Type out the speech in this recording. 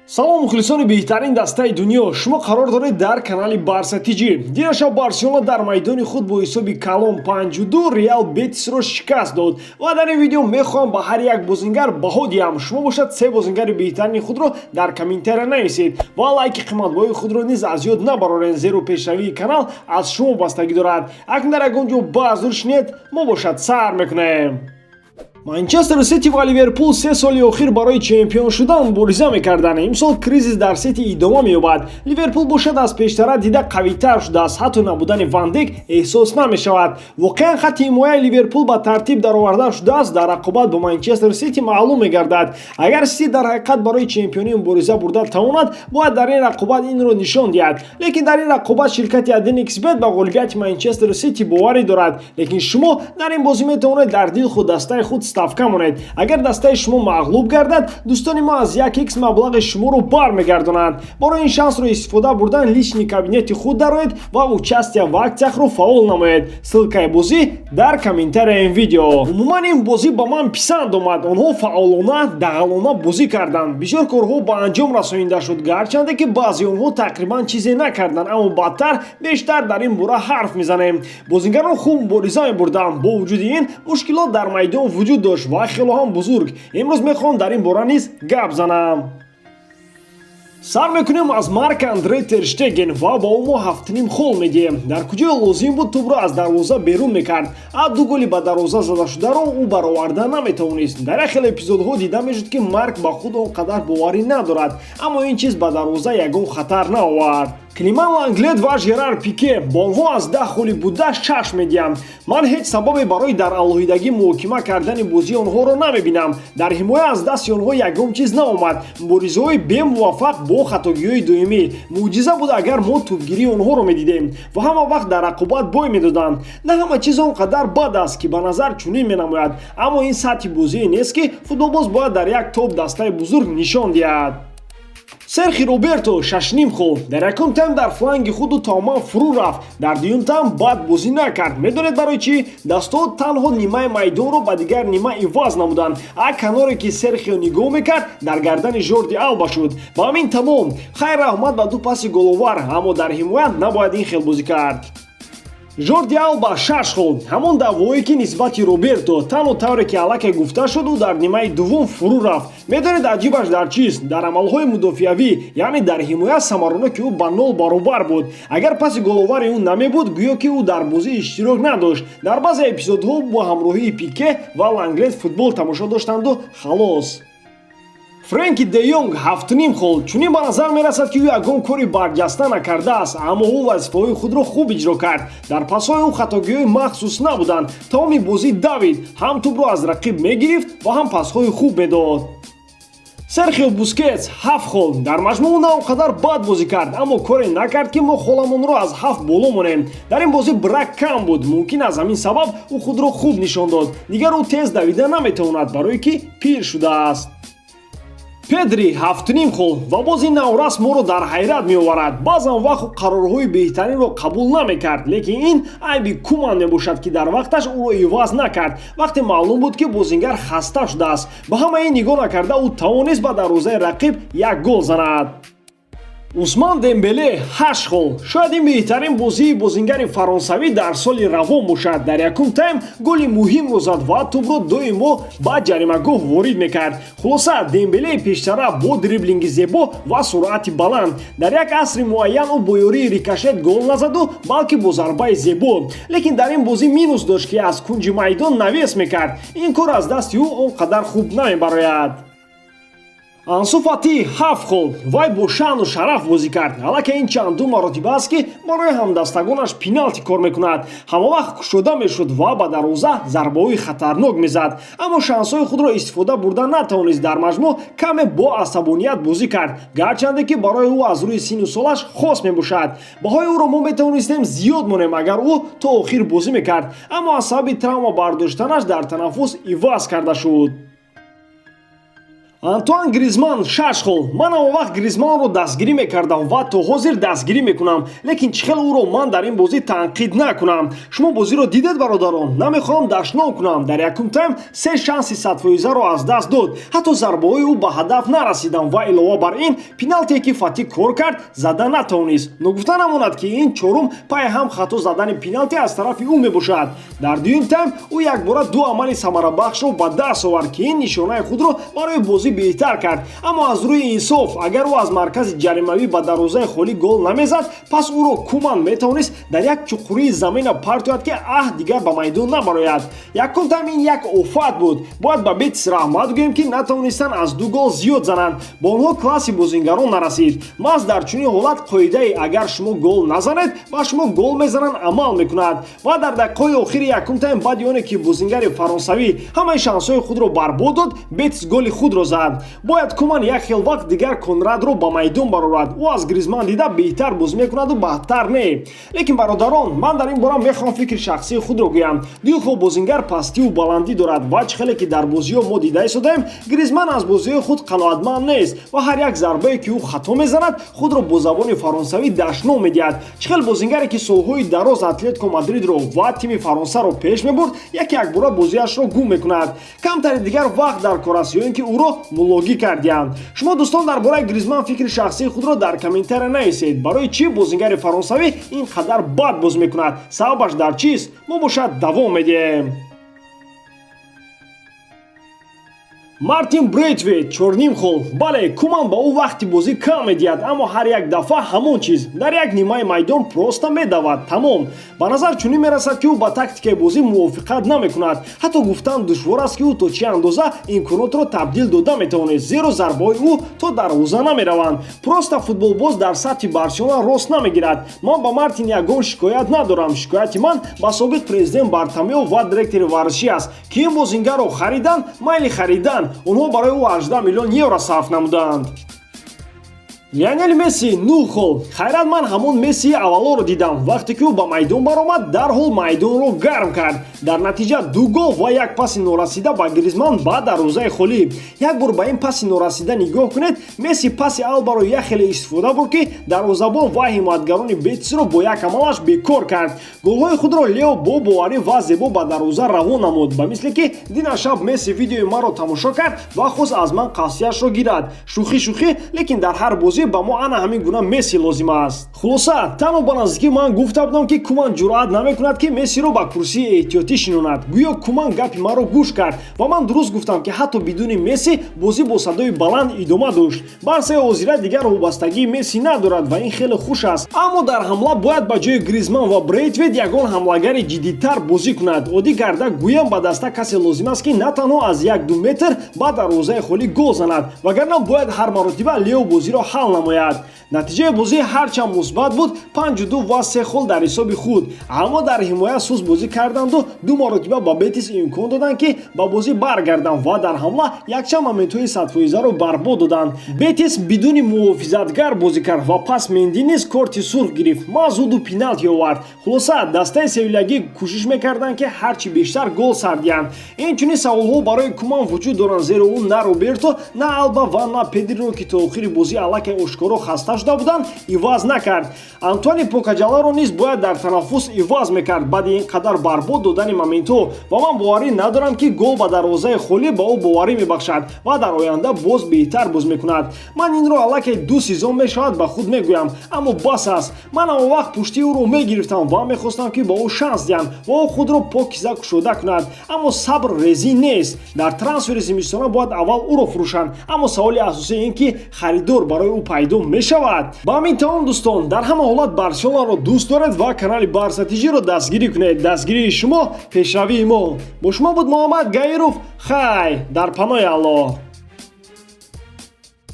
Салом мухлисони беҳтарин дастаи дунё, шумо қарор доред дар канали Барса ТЖ. Дирашаб Барселона дар майдони худ бо ҳисоби калон 5-2 РЕАЛ Бетисро шикаст дод. Ва дар ин видео мехоҳам ба ҳар як бозингар баҳо диҳам. Шумо бошад се бозингари беҳтарини худро дар комментария нависед ва лайки қиматбоҳои худро низ аз ёд набарорен, зеро пешравии канал аз шумо бастагӣ дорад. Акн дар ягон ҷо баъз дуршнед, мо бошад сар мекунем. Манчестер Сити ва Ливерпул 3 соли охир барои чемпион шудан мубориза мекарданд. Имсол кризис дар Сити идома меёбад. Ливерпул бошад аз пештара дида қавитар шудааст. Ҳатто набудани Ван Дик эҳсос намешавад. Воқеан хатти ҳимояи Ливерпул ба тартиб дароварда шудааст. Дар рақобат бо Манчестер Сити маълум мегардад. Агар Сити дар ҳақиқат барои чемпионӣ мубориза бурда тавонад, бояд дар ин рақобат инро нишон диҳад. Лекин дар ин рақобат ширкати 1xBet ба ғолибияти Манчестер Сити боварӣ дорад. Лекин шумо дар ин бозӣ метавонед дар дил худ дастаи худ ставка монед. Агар дастаи шумо мағлуб гардад, дӯстони мо аз 1x маблағи шуморо бармегардонанд. Барои ин шансро истифода бурдан лични кабинети худ дароед ва участия в аксияхро фаъол намоед. Ссылкаи бозӣ дар комментарияи ин видео. Умуман ин бозӣ ба ман писанд омад. Онҳо фаъолона, дағалона бозӣ карданд. Бисёр корҳо ба анҷом расонида шуд, гарчанде ки баъзи онҳо тақрибан чизе накарданд, аммо бадтар бештар дар ин бора ҳарф мезанем. Бозингарон хуб мубориза мебурданд. Бо вуҷуди ин мушкилот дар майдон вуҷуд дошт ва хело ҳам бузург. Имрӯз мехоҳам дар ин бора низ гап занам. Сар мекунем аз марка Андре Тер Штеген ва ба ӯ мо 7.5 хол медиҳем. Дар куҷое лозим буд тӯбро аз дарвоза берун мекард. А ду голи ба дарвоза задашударо ӯ бароварда наметавонист. Дар як хеле эпизодҳо дида мешуд ки Марк ба худ он қадар боварӣ надорад, аммо ин чиз ба дарвоза ягон хатар наовард. Климан Ланглет ва Жерар Пике бо онҳо аз 10 холи буда шаш медиҳам. Ман ҳеҷ сабабе барои дар алоҳидагӣ муҳокима кардани бозии онҳоро намебинам. Дар ҳимоя аз дасти онҳо ягон чиз наомад. Муборизаҳои бемуваффақ бо хатогиҳои дуюмӣ. Муъҷиза буд агар мо тӯбгирии онҳоро медидем ва ҳама вақт дар рақобат бой медоданд. На ҳама чиз он қадар бад аст ки ба назар чунин менамояд, аммо ин сатҳи бозие нест ки футболбоз бояд дар як топ дастаи бузург нишон диҳад. Серхи Роберто 6.5 хол. Дар якум тайм дар фланги худу тамоман фурӯ рафт. Дар дуюм тайм бад бозӣ накард. Медонед барои чӣ? Дастҳо танҳо нимаи майдонро ба дигар нима иваз намуданд. А каноре ки Серхио нигоҳ мекард, дар гардани Жорди Алба шуд. Ба ҳамин тамом. Хайр раҳмат ба ду паси головар, аммо дар ҳимоя набояд ин хел бозӣ кард. Жорди Алба 6 хол. Ҳамон даъвое ки нисбати Роберто, танҳо тавре ки аллакай гуфта шуд, ӯ дар нимаи дуввум фурӯ рафт. Медонед аҷибаш дар чист? Дар амалҳои мудофиавӣ, яъне дар ҳимоя самароноки ӯ ба 0 баробар буд. Агар паси головари ӯ намебуд, гӯё ки ӯ дар бозӣ иштирок надошт. Дар баъзе эпизодҳо бо ҳамроҳии Пике ва Ланглет футбол тамошо доштанду халос. Фрэнки де Йонг 7.5 хол. Чунин ба назар мерасад ки ӯ ягон кори барҷаста накардааст, аммо ӯ вазифаҳои худро хуб иҷро кард. Дар пасҳои ӯ хатогиҳои махсус набуданд. Тамоми бозӣ давид, ҳам тӯбро аз рақиб мегирифт ва ҳам пасҳои хуб медод. Серхио Бускетс 7 хол. Дар маҷмӯъ на он қадар бад бозӣ кард, аммо коре накард ки мо холамонро аз 7 боло монем. Дар ин бозӣ брак кам буд. Мумкин аз ҳамин сабаб ӯ худро хуб нишон дод. Дигар ӯ тез давида наметавонад, барое ки пир шудааст. Педри 7.5 хол ва боз ин наврас моро дар ҳайрат меоварад. Баъзан вақт қарорҳои беҳтаринро қабул намекард, лекин ин айби Куман мебошад ки дар вақташ ӯро иваз накард. Вақте маълум буд ки бозингар хаста шудааст, ба ҳама ин нигоҳ накарда ӯ тавонист ба дарвозаи рақиб як гол занад. Усман Дембеле 8 хол. Шояд ин беҳтарин бозии бозингари фаронсавӣ дар соли равон бошад. Дар якум тайм голи муҳимро зад ва тӯбро доимо ба ҷаримагоҳ ворид мекард. Хулоса, Дембеле пештара бо дриблинги зебо ва суръати баланд. Дар як асри муайян ӯ бо ёрии рикошет гол назаду, балки бо зарбаи зебо. Лекин дар ин бозӣ минус дошт ки аз кунҷи майдон навес мекард. Ин кор аз дасти ӯ он қадар хуб намебарояд. Ансу Фати 7 хол. Вай бо шаъну шараф бозӣ кард. Аллакай ин чандум маротиба аст ки барои ҳамдастагонаш пеналти кор мекунад. Ҳамавақт кушода мешуд ва ба дарвоза зарбаҳои хатарнок мезад, аммо шансҳои худро истифода бурда натавонист. Дар маҷмӯъ каме бо асабоният бозӣ кард, гарчанде ки барои ӯ аз рӯи сину солаш хос мебошад. Баҳои ӯро мо метавонистем зиёд монем агар ӯ то охир бозӣ мекард, аммо аз сабаби травма бардоштанаш дар танаффус иваз карда шуд. Антуан ГРИЗМАНН 6 хол. Ман ҳама вақт ГРИЗМАННро дастгирӣ мекардам ва то ҳозир дастгирӣ мекунам, лекин чӣ хел ӯро ман дар ин бозӣ танқид накунам. Шумо бозиро дидед бародарон? Намехоҳам дашном кунам. Дар якум тайм 3 шанси 100%ро аз даст дод. Ҳатто зарбаҳои ӯ ба ҳадаф нарасиданд ва илова бар ин пеналтие ки Фати кор кард зада натавонист. Но гуфта намонад ки ин чорум пай ҳам хато задани пеналти аз тарафи ӯ мебошад. Дар дуюм тайм ӯ якбора ду амали самарабахшро ба даст овард ки ин нишонаи худро барои бозӣ беҳтар кард. Аммо аз рӯи инсоф, агар ӯ аз маркази ҷаримавӣ ба дарвозаи холӣ гол намезад, пас ӯро Куман метавонист дар як чуқурии замина партояд ки дигар ба майдон набарояд. Якум тайм ин як офат буд. Бояд ба Бетис раҳмат гӯем ки натавонистанд аз ду гол зиёд зананд. Ба онҳо класси бозингарон нарасид. Маҳз дар чунин ҳолат қоидаи агар шумо гол назанед, ба шумо гол мезананд амал мекунад. Ва дар дақиқаҳои охири якум тайм баъди оне ки бозингари фаронсавӣ ҳамаи шансҳои худро барбод дод, Бетис голи худро зад. Бояд Куман як хел вақт дигар Конрадро ба майдон барорад. Ӯ аз ГРИЗМАНН дида беҳтар бозӣ мекунаду баҳтар не. Лекин бародарон, ман дар ин бора мехоҳам фикри шахсии худро гӯям. Дилхоҳ бозингар пастию баландӣ дорад ва чӣ хеле ки дар бозиҳо мо дида истодаем, ГРИЗМАНН аз бозиҳои худ қаноатманд нест ва ҳар як зарбае ки ӯ хато мезанад, худро бо забони фаронсавӣ дашном медиҳад. Чӣ хел бозингаре ки солҳои дароз Атлетико Мадридро ва тими Фаронсаро пеш мебурд, як-якбора бозиашро гум мекунад. Камтари дигар вақт дар кор аст, ё ин ки ӯро мулогӣ кардианд. Шумо дӯстон дар бораи ГРИЗМАНН фикри шахсии худро дар комментария нависед. Барои чӣ бозингари фаронсавӣ ин қадар бад бозӣ мекунад? Сабабаш дар чист? Мо бошад давом медиҳем. Мартин Брейтвейт 4 хол. Бале, Куман ба ӯ вақти бозӣ кам медиҳад, аммо ҳар як дафъа ҳамон чиз. Дар як нимаи майдон просто медавад. Тамом. Ба назар чунин мерасад ки ӯ ба тактикаи бозӣ мувофиқат намекунад. Ҳатто гуфтан душвор аст ки ӯ то чӣ андоза имконотро табдил дода метавонест, зеро зарбаҳои ӯ то дарвоза намераванд. Просто футболбоз дар сатҳи Барселона рост намегирад. Ман ба Мартин ягон шикоят надорам. Шикояти ман ба собиқ президент Бартомео ва директори варзишӣ аст, ки ин бозингарро харидан, майли харидан. Онҳо барои ӯ 18 миллион евро сарф намуданд. Лионел Месси 0 хол. Хайрат, ман ҳамон Мессии аввалоро дидам. Вақте ки ӯ ба майдон баромад, дарҳол майдонро гарм кард. Дар натиҷа 2 гол ва як паси норасида ба ГРИЗМАНН ба дарвозаи холӣ. Як бор ба ин паси норасида нигоҳ кунед. Месси паси Албаро як хеле истифода бурд ки дарвозабон ва ҳимоятгарони Бетисро бо як амалаш бекор кард. Голҳои худро Лео бо боварӣ ва зебо ба дарвоза равон намуд. Ба мисли ки дина шаб Месси видеои маро тамошо кард ва хост аз ман қавсияшро гирад. Шӯхӣ, лекин дар ҳар бозӣ ба мо ана ҳамин гуна Месси лозим аст. Хулоса, танҳо ба наздикӣ ман гуфта будам ки Куман ҷуръат намекунад ки Мессиро ба курсии эҳтиётӣ шинонад. Гӯё Куман гапи маро гӯш кард ва ман дуруст гуфтам ки ҳатто бидуни Месси бозӣ бо садои баланд идома дошт. Барсаи ҳозира дигар вобастагии Месси надорад ва ин хеле хуш аст. Аммо дар ҳамла бояд ба ҷои ГРИЗМАНН ва Брейтвейт ягон ҳамлагари ҷиддитар бозӣ кунад. Оддӣ карда гӯям ба даста касе лозим аст ки на танҳо аз 1-2 метр ба дарвозаи холӣ гол занад, вагарна бояд ҳар маротиба Лео бозиро ҳал намояд. Натиҷаи бозӣ ҳарчанд мусбат буд, 5-2 ва 3 хол дар ҳисоби худ. Аммо дар ҳимоя суст бозӣ карданду ду маротиба ба Бетис имкон доданд ки ба бозӣ баргарданд ва дар ҳамла якчанд моментҳои 100%ро барбод доданд. Бетис бидуни муҳофизатгар бозӣ кард ва пас Менди низ корти сурх гирифт. Мазуду пеналти овард. Хулоса, дастаи севиягӣ кӯшиш мекарданд ки ҳарчи бештар гол сар диҳанд. Инчунин саволҳо барои Куман вуҷуд доранд, зеро ӯ на Роберто, на Алба ва на Педриро ки то охири бозӣ аллакай ошкоро хаста шуда буданд, иваз накард. Антони Покаҷаларо низ бояд дар танаффус иваз мекард баъди ин қадар барбод додани моментҳо ва ман боварӣ надорам ки гол ба дарвозаи холӣ ба ӯ боварӣ мебахшад ва дар оянда боз беҳтар боз мекунад. Ман инро аллакай 2 сезон мешавад ба худ мегӯям, аммо бас аст. Ман ҳама вақт пуштии ӯро мегирифтам ва мехостам ки ба ӯ шанс диҳам ва ӯ худро покиза кушода кунад. Аммо сабр резин нест. Дар трансфери зимистона бояд аввал ӯро фурӯшанд, аммо саволи асосӣ ин ки харидор барои ӯ пайдо мешавад. Ба ҳамин тамом дӯстон, дар ҳама ҳолат Барселонаро дӯст доред ва канали Барса ТВ-ро дастгирӣ кунед. Дастгирии шумо, пешравии мо. Бо шумо буд Муҳаммад Гаиров. Хай, дар паноҳи Аллоҳ.